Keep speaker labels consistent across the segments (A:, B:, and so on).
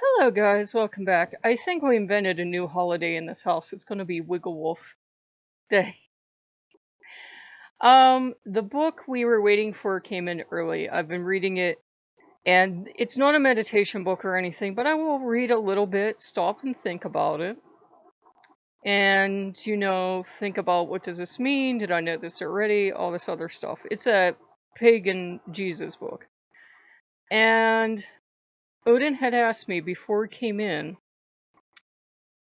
A: Hello, guys. Welcome back. I think we invented a new holiday in this house. It's going to be Wiggle Wolf Day. The book we were waiting for came in early. I've been reading it, and it's not a meditation book or anything, but I will read a little bit, stop and think about it, and, think about what does this mean? Did I know this already? All this other stuff. It's a pagan Jesus book. And Odin had asked me before it came in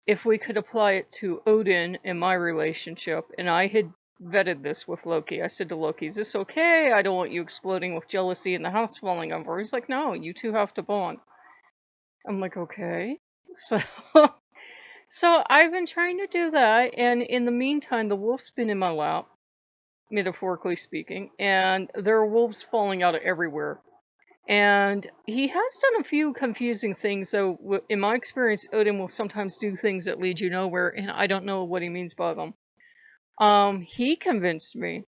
A: if we could apply it to Odin and my relationship, and I had vetted this with Loki. I said to Loki, is this okay? I don't want you exploding with jealousy and the house falling over. He's like, no, you two have to bond. I'm like, okay. So, so I've been trying to do that, and in the meantime, the wolf's been in my lap, metaphorically speaking, and there are wolves falling out of everywhere. And he has done a few confusing things, though. In my experience, Odin will sometimes do things that lead you nowhere, and I don't know what he means by them. He convinced me,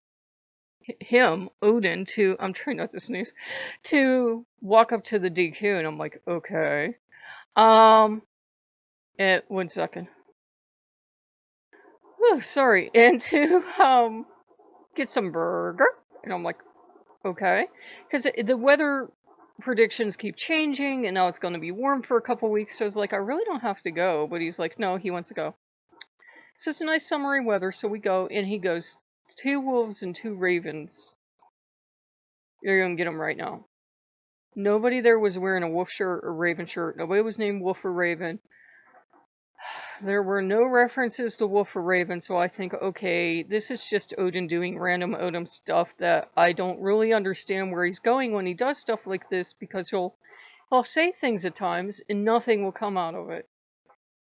A: Odin, I'm trying not to sneeze, to walk up to the DQ, and I'm like, okay. One second. Oh, sorry. And to, get some burger, and I'm like, okay. Because the weather predictions keep changing, and now it's going to be warm for a couple weeks. So I was like, I really don't have to go. But he's like, no, he wants to go. So it's a nice summery weather, so we go, and he goes, 2 wolves and 2 ravens. You're going to get them right now. Nobody there was wearing a wolf shirt or raven shirt. Nobody was named Wolf or Raven. There were no references to Wolf or Raven, so I think, okay, this is just Odin doing random Odin stuff that I don't really understand where he's going when he does stuff like this, because he'll say things at times and nothing will come out of it.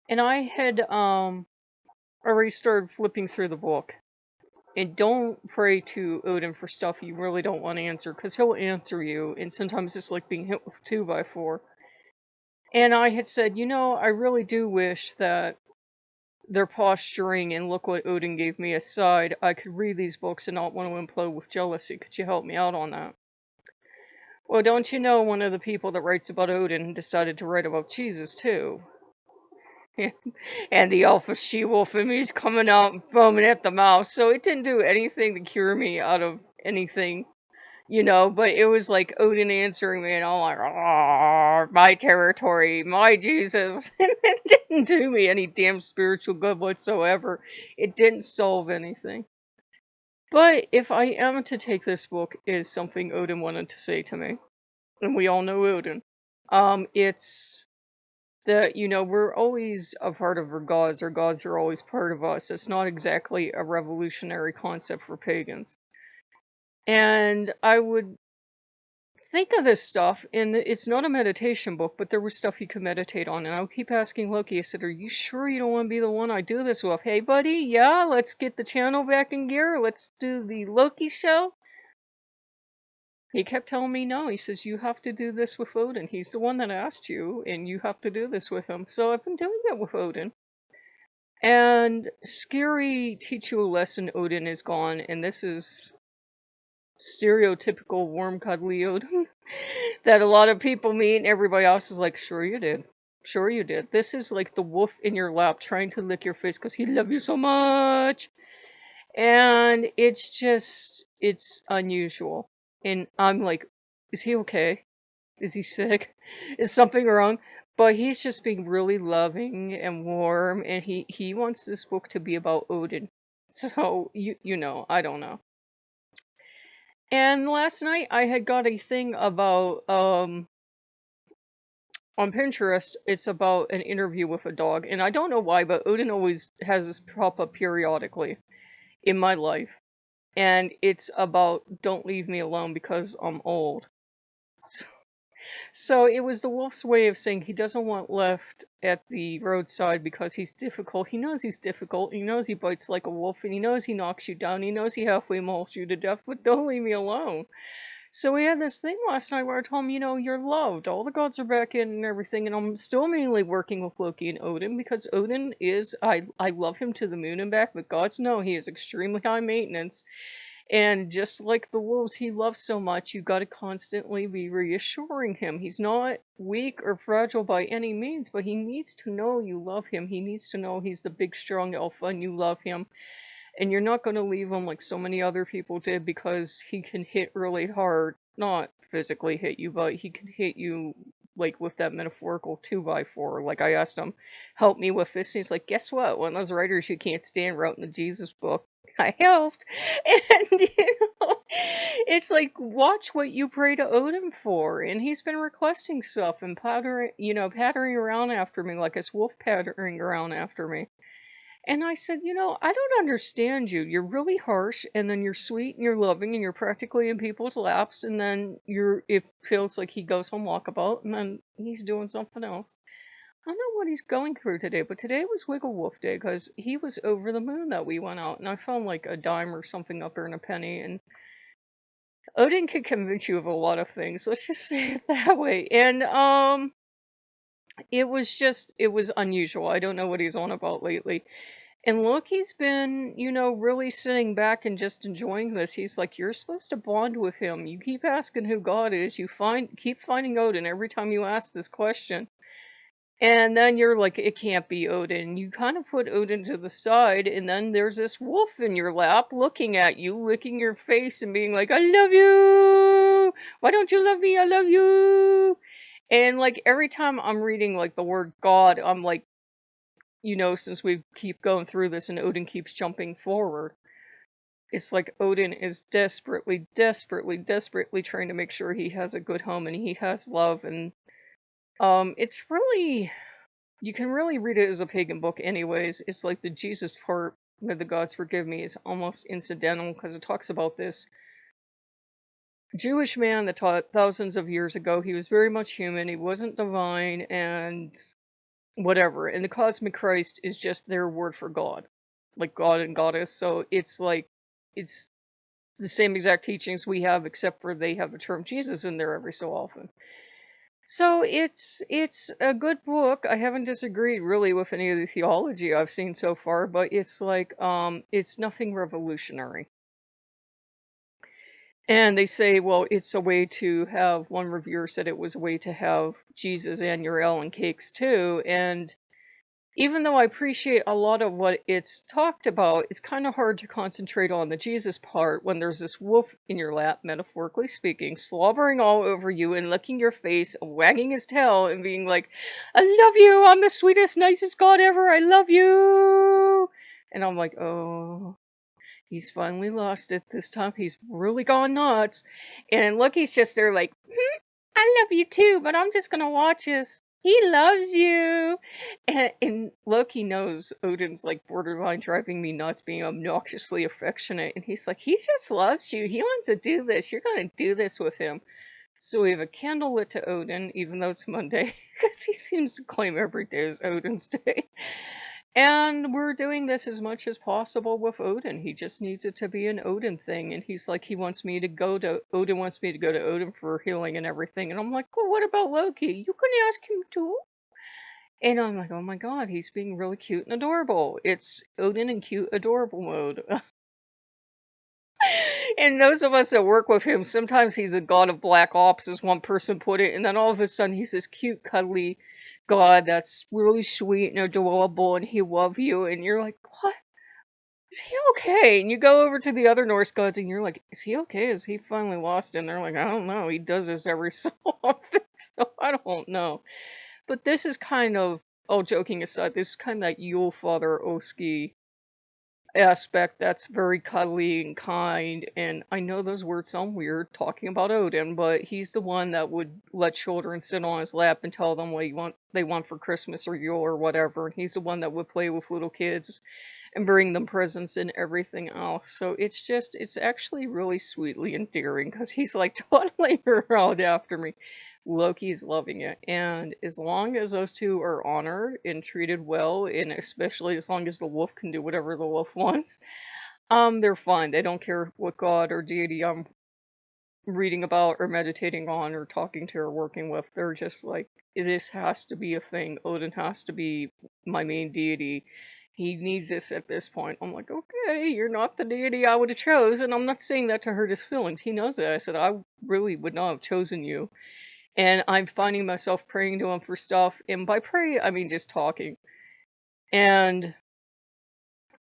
A: And I had already started flipping through the book. And don't pray to Odin for stuff you really don't want to answer, because he'll answer you, and sometimes it's like being hit with a 2x4. And I had said, I really do wish that their posturing and look what Odin gave me aside, I could read these books and not want to implode with jealousy. Could you help me out on that? Well, don't you know one of the people that writes about Odin decided to write about Jesus, too? And the alpha she-wolf in me is coming out and foaming at the mouth, so it didn't do anything to cure me out of anything, but it was like Odin answering me, and I'm like, oh, my territory, my Jesus. And it didn't do me any damn spiritual good whatsoever. It didn't solve anything. But if I am to take this book is something Odin wanted to say to me, and we all know Odin, it's that, we're always a part of our gods are always part of us. It's not exactly a revolutionary concept for pagans. And I would think of this stuff, and it's not a meditation book, but there was stuff you could meditate on. And I would keep asking Loki, I said, are you sure you don't want to be the one I do this with? Hey, buddy, yeah, let's get the channel back in gear. Let's do the Loki show. He kept telling me no. He says, you have to do this with Odin. He's the one that asked you, and you have to do this with him. So I've been doing it with Odin. And scary teach you a lesson, Odin is gone, and this is stereotypical warm cuddly Odin that a lot of people meet, and everybody else is like, sure you did. Sure you did. This is like the wolf in your lap trying to lick your face because he loves you so much. And it's unusual. And I'm like, is he okay? Is he sick? Is something wrong? But he's just being really loving and warm, and he wants this book to be about Odin. So, I don't know. And last night I had got a thing about, on Pinterest, it's about an interview with a dog. And I don't know why, but Odin always has this pop up periodically in my life. And it's about don't leave me alone because I'm old. So it was the wolf's way of saying he doesn't want left at the roadside because he's difficult. He knows he's difficult. He knows he bites like a wolf, and he knows he knocks you down. He knows he halfway mauls you to death, but don't leave me alone. So we had this thing last night where I told him, you're loved. All the gods are back in and everything, and I'm still mainly working with Loki and Odin because Odin is, I love him to the moon and back, but gods know he is extremely high maintenance. And just like the wolves he loves so much, you got to constantly be reassuring him. He's not weak or fragile by any means, but he needs to know you love him. He needs to know he's the big, strong alpha and you love him. And you're not going to leave him like so many other people did, because he can hit really hard. Not physically hit you, but he can hit you like with that metaphorical 2x4. Like I asked him, help me with this. And he's like, guess what? One of those writers you can't stand wrote in the Jesus book. I helped. And, it's like, watch what you pray to Odin for. And he's been requesting stuff and pattering around after me, like this wolf pattering around after me. And I said, I don't understand you. You're really harsh, and then you're sweet and you're loving, and you're practically in people's laps, and then it feels like he goes home walkabout, and then he's doing something else. I don't know what he's going through today, but today was Wiggle Wolf Day, because he was over the moon that we went out, and I found like a dime or something up there and a penny, and Odin can convince you of a lot of things. Let's just say it that way. And it was unusual. I don't know what he's on about lately. And Loki's been, really sitting back and just enjoying this. He's like, you're supposed to bond with him. You keep asking who God is. Keep finding Odin every time you ask this question. And then you're like, it can't be Odin. You kind of put Odin to the side, and then there's this wolf in your lap looking at you, licking your face and being like, I love you! Why don't you love me? I love you! And like every time I'm reading like the word God, I'm like, since we keep going through this and Odin keeps jumping forward, it's like Odin is desperately, desperately, desperately trying to make sure he has a good home and he has love. And it's really, you can really read it as a pagan book anyways. It's like the Jesus part, may the gods forgive me, is almost incidental, because it talks about this Jewish man that taught thousands of years ago. He was very much human, he wasn't divine, and whatever. And the cosmic Christ is just their word for God, like God and Goddess. So it's like, it's the same exact teachings we have, except for they have the term Jesus in there every so often. So it's a good book. I haven't disagreed really with any of the theology I've seen so far, but it's like it's nothing revolutionary. And they say, well, it's a way to have, one reviewer said it was a way to have Jesus and Uriel and cakes too. And even though I appreciate a lot of what it's talked about, it's kind of hard to concentrate on the Jesus part when there's this wolf in your lap, metaphorically speaking, slobbering all over you and licking your face and wagging his tail and being like, I love you, I'm the sweetest, nicest God ever, I love you. And I'm like, oh, he's finally lost it this time. He's really gone nuts. And Loki's just there like, I love you too, but I'm just gonna watch this. He loves you. And Loki knows Odin's like borderline driving me nuts, being obnoxiously affectionate. And he's like, he just loves you. He wants to do this. You're gonna do this with him. So we have a candle lit to Odin, even though it's Monday, because he seems to claim every day is Odin's day. And we're doing this as much as possible with Odin. He just needs it to be an Odin thing. And he's like, Odin wants me to go to Odin for healing and everything. And I'm like, well, what about Loki? You can ask him too. And I'm like, oh my god, he's being really cute and adorable. It's Odin in cute, adorable mode. And those of us that work with him, sometimes he's the god of black ops, as one person put it. And then all of a sudden he's this cute, cuddly god that's really sweet and adorable, and he loves you. And you're like, what? Is he okay? And you go over to the other Norse gods and you're like, is he okay? Is he finally lost? And they're like, I don't know. He does this every so often, so I don't know. But this is kind of, all joking aside, this is kind of that Yule Father Oski aspect that's very cuddly and kind. And I know those words sound weird talking about Odin, but he's the one that would let children sit on his lap and tell them what they want for Christmas or Yule or whatever. And he's the one that would play with little kids and bring them presents and everything else. So it's actually really sweetly endearing, because he's like toddling around after me. Loki's loving it. And as long as those two are honored and treated well, and especially as long as the wolf can do whatever the wolf wants, they're fine. They don't care what god or deity I'm reading about or meditating on or talking to or working with. They're just like, this has to be a thing. Odin has to be my main deity. He needs this at this point. I'm like, okay, you're not the deity I would have chose. And I'm not saying that to hurt his feelings. He knows that. I said, I really would not have chosen you. And I'm finding myself praying to him for stuff. And by pray, I mean just talking. And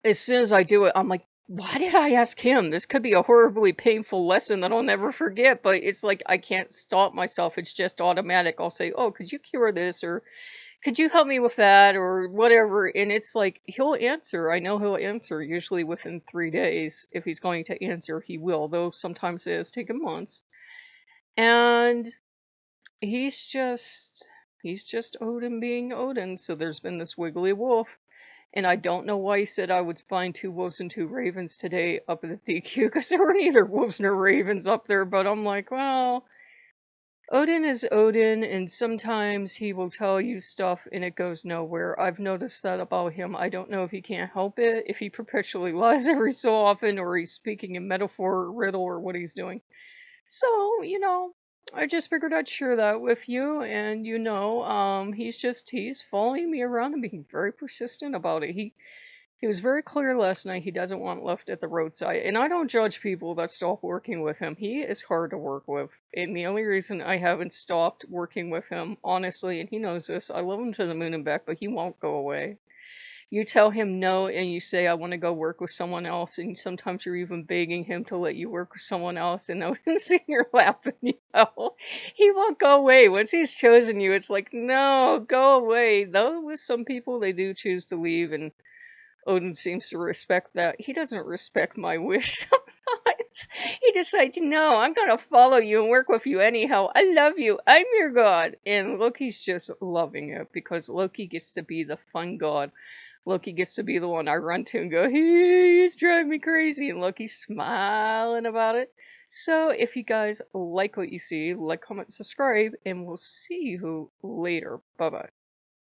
A: as soon as I do it, I'm like, why did I ask him? This could be a horribly painful lesson that I'll never forget. But it's like I can't stop myself. It's just automatic. I'll say, oh, could you cure this? Or could you help me with that? Or whatever. And it's like he'll answer. I know he'll answer usually within 3 days. If he's going to answer, he will. Though sometimes it has taken months. And he's just Odin being Odin. So there's been this wiggly wolf. And I don't know why he said I would find 2 wolves and 2 ravens today up at the DQ, because there were neither wolves nor ravens up there. But I'm like, well, Odin is Odin, and sometimes he will tell you stuff and it goes nowhere. I've noticed that about him. I don't know if he can't help it, if he perpetually lies every so often, or he's speaking in metaphor or riddle, or what he's doing. So, I just figured I'd share that with you, and he's following me around and being very persistent about it. He was very clear last night he doesn't want left at the roadside, and I don't judge people that stop working with him. He is hard to work with, and the only reason I haven't stopped working with him, honestly, and he knows this, I love him to the moon and back, but he won't go away. You tell him no and you say, I want to go work with someone else, and sometimes you're even begging him to let you work with someone else, and Odin's in your lap, and he won't go away. Once he's chosen you, it's like, no, go away. Though with some people, they do choose to leave, and Odin seems to respect that. He doesn't respect my wish sometimes. He decides, no, I'm going to follow you and work with you anyhow. I love you. I'm your god. And Loki's just loving it because Loki gets to be the fun god. Loki gets to be the one I run to and go, he's driving me crazy. And Loki's smiling about it. So if you guys like what you see, like, comment, subscribe, and we'll see you later. Bye-bye.